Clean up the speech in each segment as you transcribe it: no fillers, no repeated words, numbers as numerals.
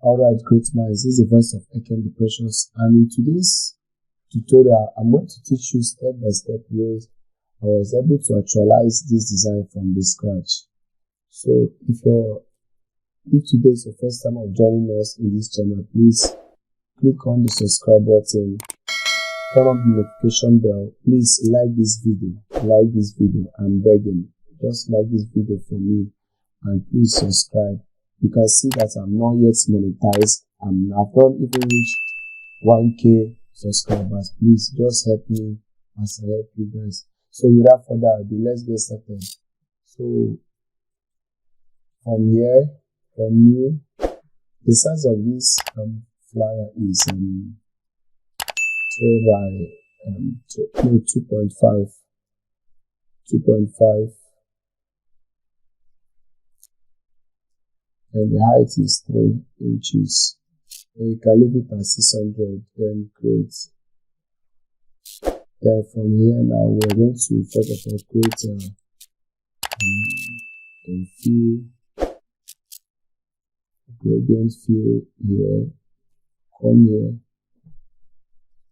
Alright, great minds. This is the voice of Eken the Precious, and in today's tutorial, I'm going to teach you step by step ways I was able to actualize this design from the scratch. So if today is your first time of joining us in this channel, please click on the subscribe button, turn on the notification bell. Please like this video. I'm begging, just like this video for me, and please subscribe. You can see that I'm not yet monetized, and I've not even reached 1k subscribers. Please just help me as I help you guys. So without further ado, let's get started. So from here, the size of this flyer is 2.5, and the height is 3 inches. And you can leave it at 600, then create. Then from here now, we're going to first of all create a gradient fill here. Come here,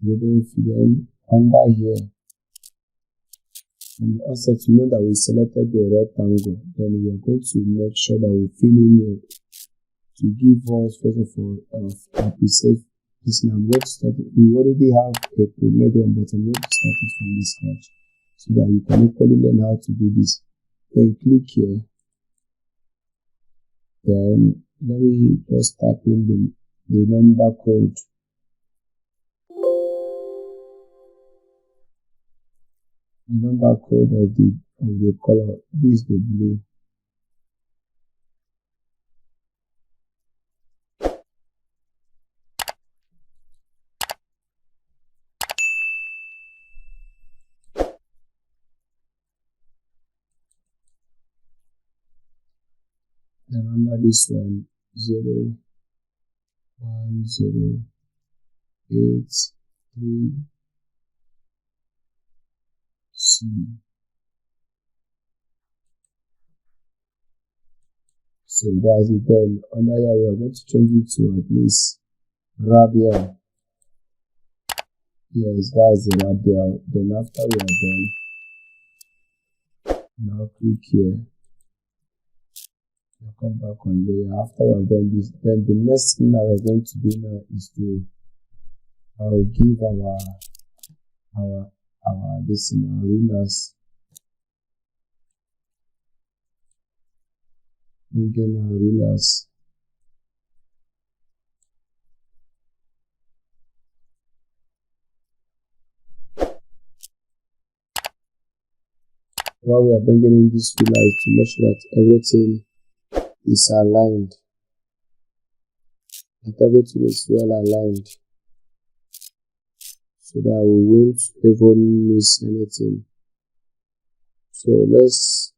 gradient fill, then under here. From the outset, you know that we selected the rectangle. Then we are going to make sure that we fill in here to give us, first of all, a preset. Listen, I'm going to start it. We already have a pre-made one, but I'm going to start it from the scratch so that you can equally learn how to do this. Then click here. Then let me just type in the number code. The number code of the color. This is the blue. Then under this one, 0, 1, 0, 8, 3, C. So that's it. Then under here, we are going to change it to at least radial. Yes, that's the radial. Then after we are done, now click here. I'll come back on layer. After I've done this, then the next thing that we're going to do now is to give our rulers. Bring our rulers. While we are bringing in this ruler is to make sure that everything is aligned, that everything is well aligned, so that we won't even miss anything. So let's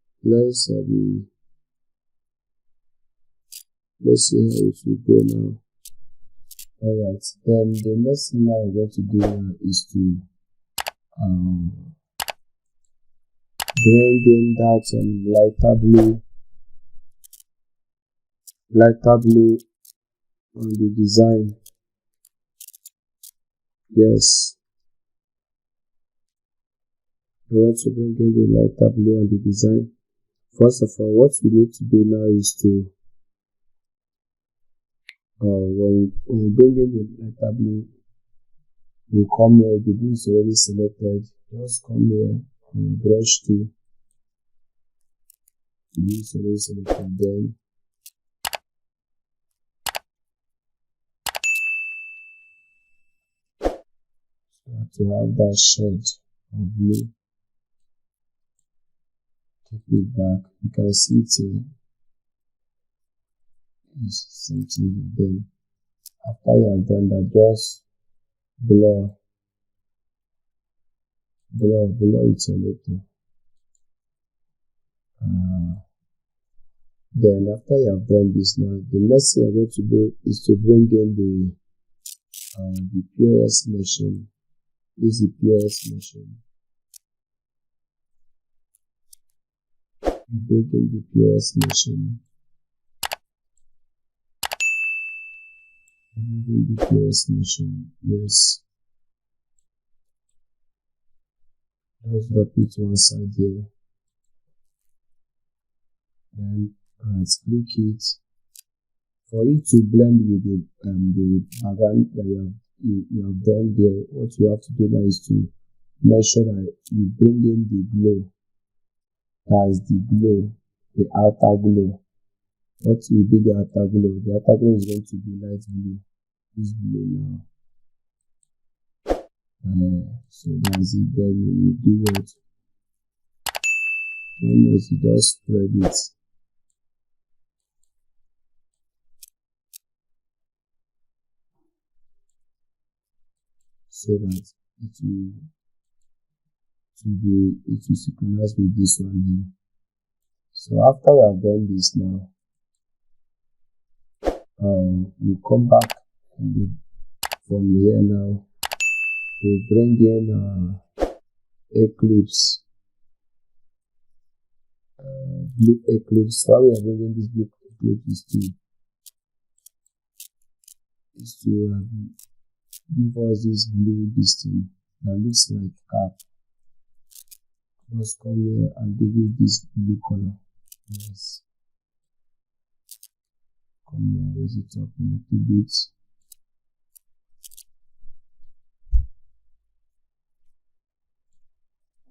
see how it will go now. Alright, then the next thing I'm going to do now is to bring in that lighter blue on the design. Yes, I want to bring in the lighter blue on the design. First of all, what we need to do now is to when we bring in the lighter blue, we'll come here. The blue is already selected. Just come here on brush tool. The blue is already selected. Then to have that shade of blue, take it back. You can see it here. It's something. Then after you have done that, just blur it a little. Then after you have done this, now the next thing I'm going to do is to bring in the POS machine. This is the POS machine. Bring in the POS machine. Bringing the POS machine. Yes, just drop it one side there. Then right click it. For it to blend with the background that you have done there, what you have to do now is to make sure that you bring in the glow. That's the glow, the outer glow. What will be the outer glow? The outer glow is going to be light blue. This blue now. So that's it. Then you do what? Don't know if you just spread it. So that it will synchronize with this one here. So after you have done this now, you come back from here now. We bring in Eclipse, blue Eclipse. Why we are bringing this blue Eclipse is to give us this blue thing that looks like cap. Just come here and give it this blue color. Yes. Come here, raise it up a little bit.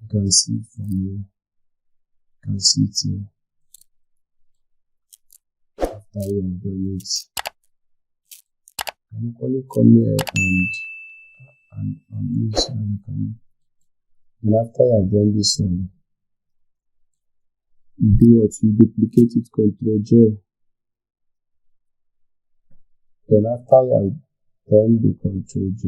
You can see it from here. You can see it here. After you have done it, you can only come here and this one you can. And after you have done this one, you do what? You duplicate it, Ctrl J. Then after you have done the Ctrl J,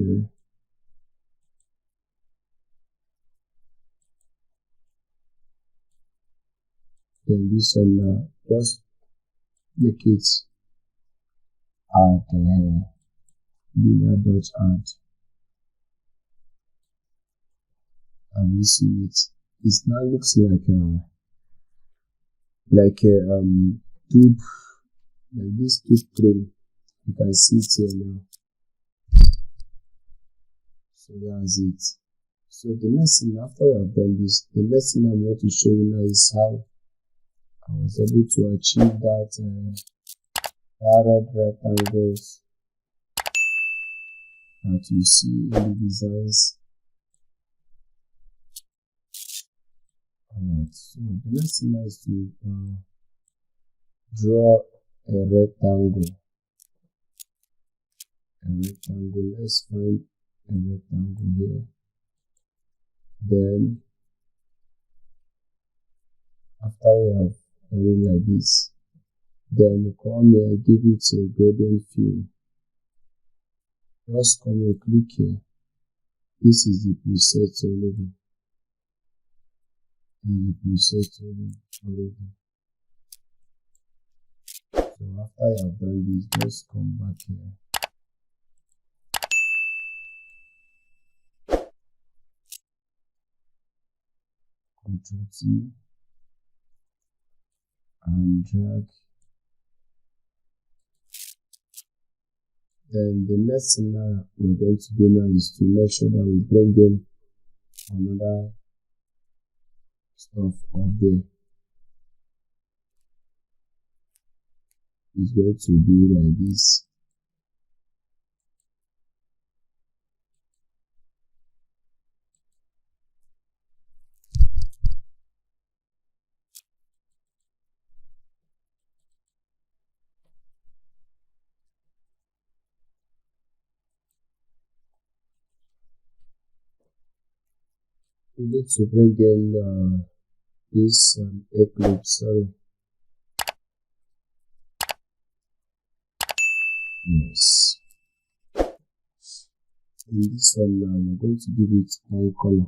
then this one now, just make it add linear dot add, and you see it. It now looks like a tube, like this tube frame. You can see it here now. So that's it. So the next thing after I've done this, the next thing I'm going to show you now is how I was able to achieve that red rectangles that you see in the designs. Alright, so the next thing now is to draw a rectangle. Let's find a rectangle here. Then after we have done it like this, then come here, give it a gradient fill. Just come here, click here. This is the preset already. So after you have done this, just come back here. Ctrl T and drag. Then the next thing now we're going to do now is to make sure that we bring in another stuff up there. It's going to be like this. We need to bring in this Eclipse, sorry. Yes. In this one now, we're going to give it one color.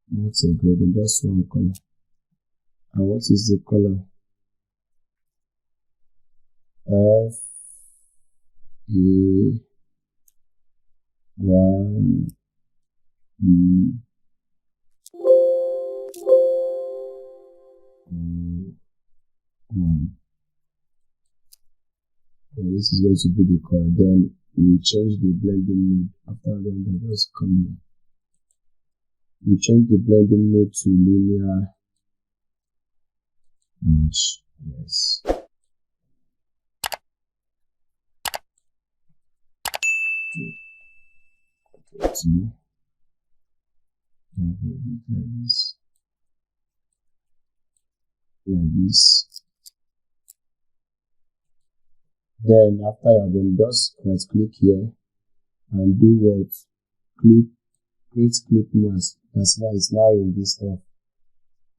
Not a gradient, just one color. And what is the color? F A 1 E O 1. And this is going to be the color. Then we change the blending mode. After that, just come here. We change the blending mode to linear notch. Yes. Continue. Then hold it like this. Like this. Then after you have done, just right click here and do what? Create clip mask. That's why it's now in this stuff.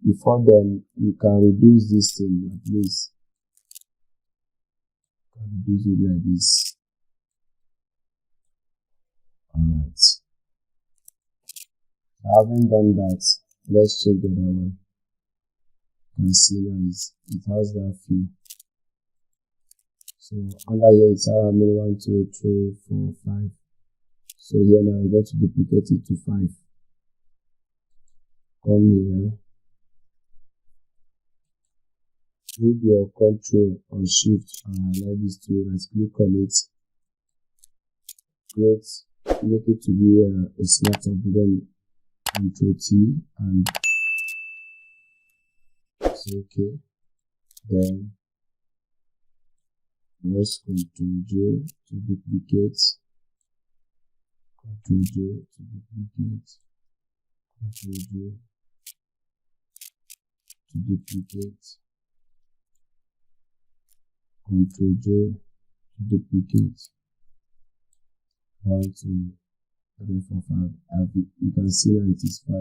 Before then, you can reduce this thing at least. You can reduce it like this. Alright. Having done that, let's check the other one. You can see now it has that feel. So under here it's how many 1, 2, 3, 4, 5. So here now I'm going to duplicate it to 5. Come here. Hold your Ctrl or Shift and highlight this tool. Right click on it. Make it to be a smart object. Then Ctrl T and say OK. Then press Ctrl J to duplicate. Ctrl J to duplicate. Ctrl J to duplicate. Ctrl J to duplicate. 1, 2, 3, 4, 5. You can see that it is 5.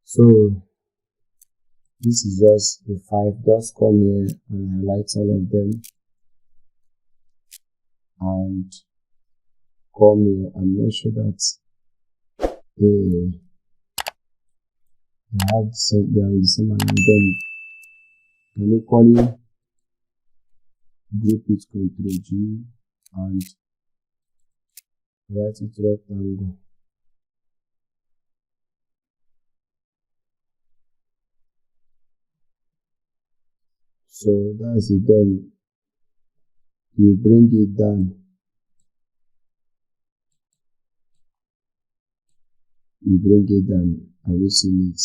So this is just the 5. Just come here and highlight all of them and come here and make sure that they are in the same line. Then you can equally group it Ctrl G and write it rectangle. So that's it. Then you bring it down. You bring it down. Have you seen it?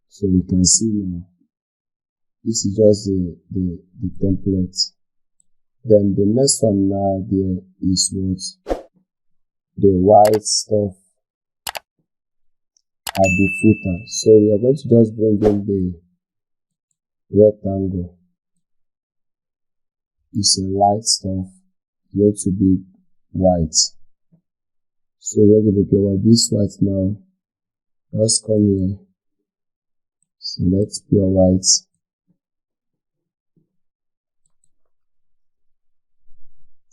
So you can see now. This is just the template. Then the next one now there is what? The white stuff at the footer. So we are going to just bring in the rectangle. It's a light stuff. It's going to be white. So we're going to be okay, this white now. Just come here. Select pure white.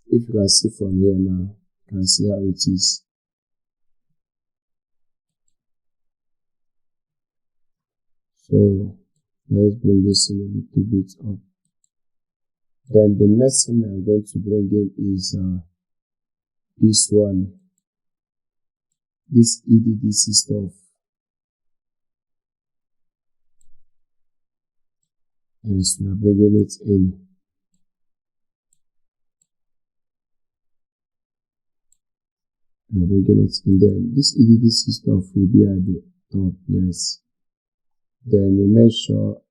If you can see from here now, you can see how it is. So let's bring this in a little bit up. Then the next thing I'm going to bring in is this one, this EDDC stuff. Yes, we are bringing it in. We are bringing it in. Then this EDDC stuff will be at the top. Yes. Then you make sure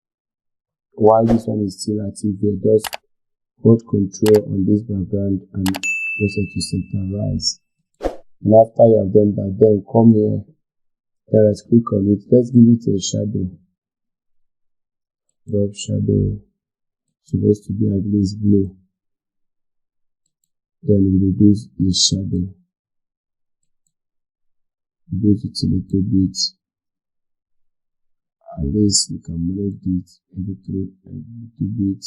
while this one is still active here, just hold Control on this background and press it to centerize. And after you have done that, then come here, then right click on it. Let's give it a shadow. Drop shadow, supposed to be at least blue. Then we reduce the shadow. Reduce it a little bit. At least we can make it a little bit.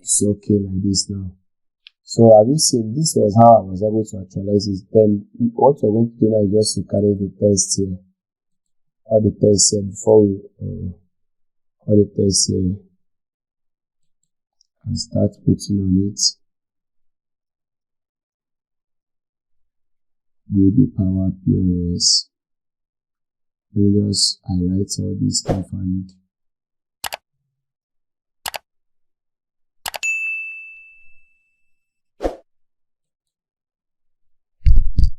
It's okay like this now. So have you seen, this was how I was able to actualize it. Then what you're going to do now is just to carry the text here, or the text here before we all the tests here and start putting on it. Do the power POS. Let me just highlight all this stuff and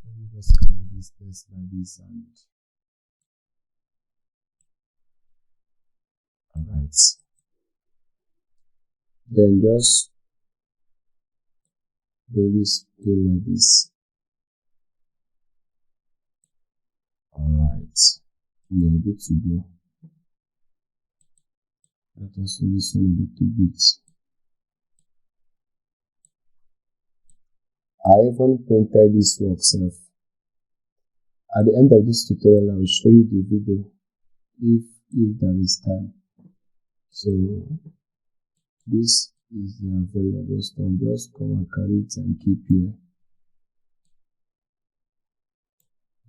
let me just carry this test like this and alright. Then just bring this in like this. Alright. We are good to go. Let us do this one a little bit. I even printed this work self. At the end of this tutorial, I will show you the video if there is time. So this is the available stuff. Just come and carry it and keep here.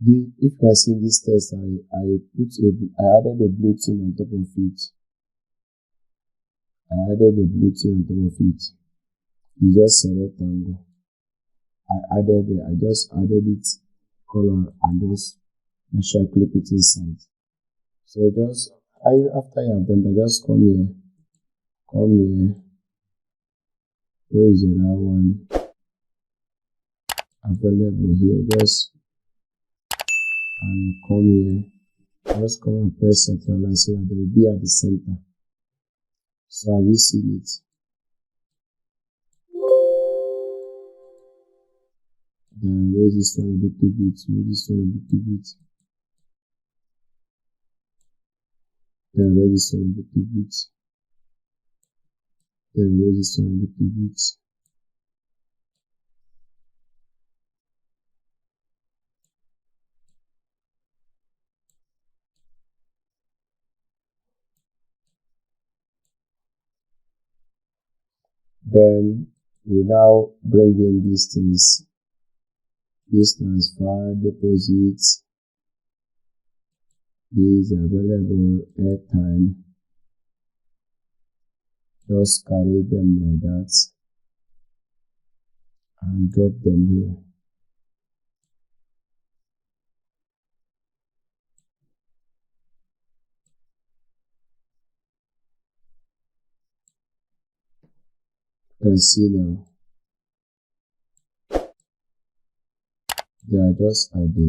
If you can see this test, I added a blue thing on top of it. You just select and go. I just added it color and just make sure I clip it inside. So after you have done that, just come here. Where is the other one? Available here. And come here. Just come and press centralize so that they will be at the center. So have you seen it? Then raise this one a little bit. Then raise this one a little bit. Then raise this one a little bit. Then we now bring in these things. This transfer, deposits, these available airtime. Just carry them like that and drop them here. You can see now they are just at the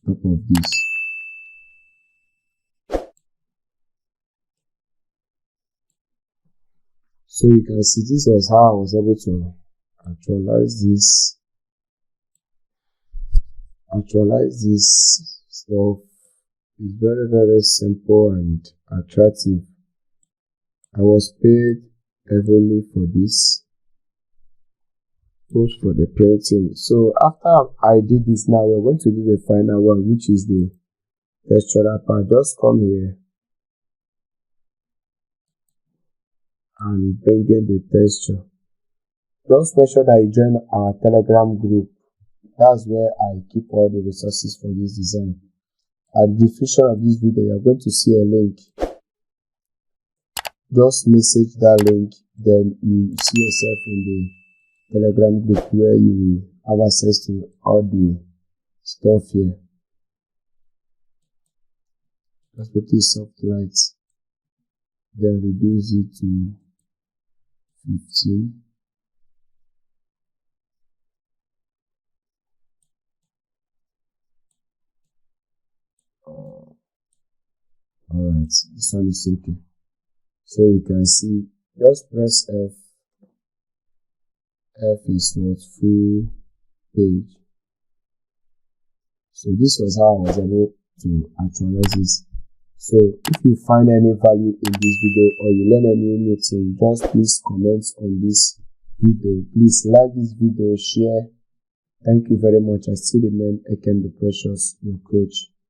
top of this. So you can see this was how I was able to actualize this stuff. It's very, very simple and attractive. I was paid heavily for this, both for the printing. So after I did this, now we're going to do the final one, which is the textural part. Just come here and bring in the texture. Just make sure that you join our Telegram group. That's where I keep all the resources for this design. At the description of this video, you're going to see a link. Just message that link, then you see yourself in the Telegram group where you will have access to all the stuff here. Just put this soft light, then reduce it to 15. Alright, this one is okay. So you can see, just press F. F is what? Full page. So this was how I was able to actualize this. So if you find any value in this video or you learn any new thing, just please comment on this video. Please like this video, share. Thank you very much. I still remain Eken the Precious, your coach.